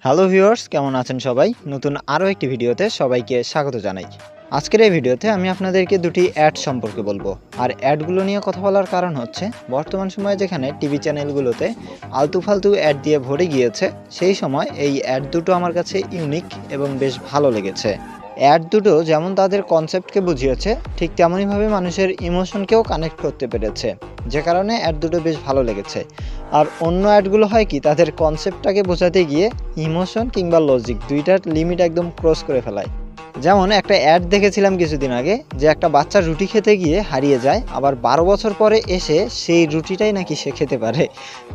Hello viewers, কেমন আছেন সবাই? নতুন আরও একটি ভিডিওতে সবাইকে স্বাগত জানাই। আজকের এই ভিডিওতে আমি আপনাদেরকে দুটি অ্যাড সম্পর্কে বলবো। আর অ্যাডগুলো নিয়ে কথা বলার কারণ হচ্ছে বর্তমান সময়ে যেখানে টিভি চ্যানেলগুলোতে আলতু ফালতু অ্যাড দিয়ে ভরে গিয়েছে, সেই সময় এই অ্যাড দুটো আমার কাছে ইউনিক এবং বেশ ভালো লেগেছে। অ্যাড দুটো যেমন তাদের কনসেপ্টকে বুঝিয়েছে, ঠিক তেমনইভাবে মানুষের ইমোশনকেও কানেক্ট করতে পেরেছে, যে কারণে অ্যাড দুটো বেশ ভালো লেগেছে। আর অন্য অ্যাডগুলো হয় কি, তাদের কনসেপ্টটাকে বোঝাতে গিয়ে ইমোশন কিংবা লজিক দুইটার লিমিট একদম ক্রস করে ফেলায়। যেমন একটা অ্যাড দেখেছিলাম কিছুদিন আগে, যে একটা বাচ্চা রুটি খেতে গিয়ে হারিয়ে যায়, আবার 12 বছর পরে এসে সেই রুটিটাই নাকি সে খেতে পারে।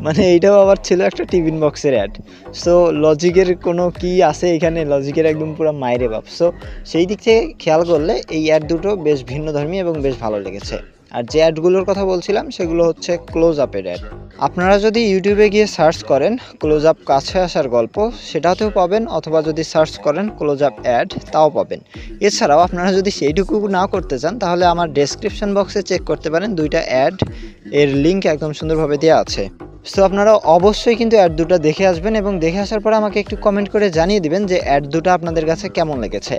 মানে এইটাও আবার ছিল একটা টিফিন বক্সের অ্যাড। সো লজিকের কোনো কি আছে এখানে, লজিকের একদম পুরো মাইরে বাপ। সো সেই দিক থেকে খেয়াল করলে এই অ্যাড দুটো বেশ ভিন্নধর্মী এবং বেশ ভালো লেগেছে। আর যে অ্যাডগুলোর কথা বলছিলাম সেগুলো হচ্ছে ক্লোজ আপের অ্যাড। আপনারা যদি ইউটিউবে গিয়ে সার্চ করেন ক্লোজ আপ কাছে আসার গল্প, সেটাতেও পাবেন, অথবা যদি সার্চ করেন ক্লোজ আপ অ্যাড, তাও পাবেন। এছাড়াও আপনারা যদি সেইটুকু না করতে চান, তাহলে আমার ডেসক্রিপশন বক্সে চেক করতে পারেন, দুইটা অ্যাড এর লিঙ্ক একদম সুন্দরভাবে দেওয়া আছে। সো আপনারা অবশ্যই কিন্তু অ্যাড দুটো দেখে আসবেন, এবং দেখে আসার পরে আমাকে একটু কমেন্ট করে জানিয়ে দিবেন যে অ্যাড দুটো আপনাদের কাছে কেমন লেগেছে।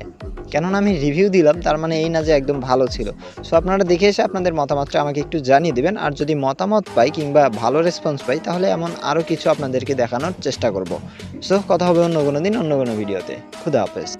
কেননা আমি রিভিউ দিলাম, তার মানে এই না যে একদম ভালো ছিল। সো আপনারা দেখে এসে আপনাদের মতামতটা আমাকে একটু জানিয়ে দিবেন। আর যদি মতামত পাই কিংবা ভালো রেসপন্স পাই, তাহলে এমন আরও কিছু আপনাদেরকে দেখানোর চেষ্টা করব। সো কথা হবে অন্য কোনো দিন, অন্য কোনো ভিডিওতে। খুদা হাফেজ।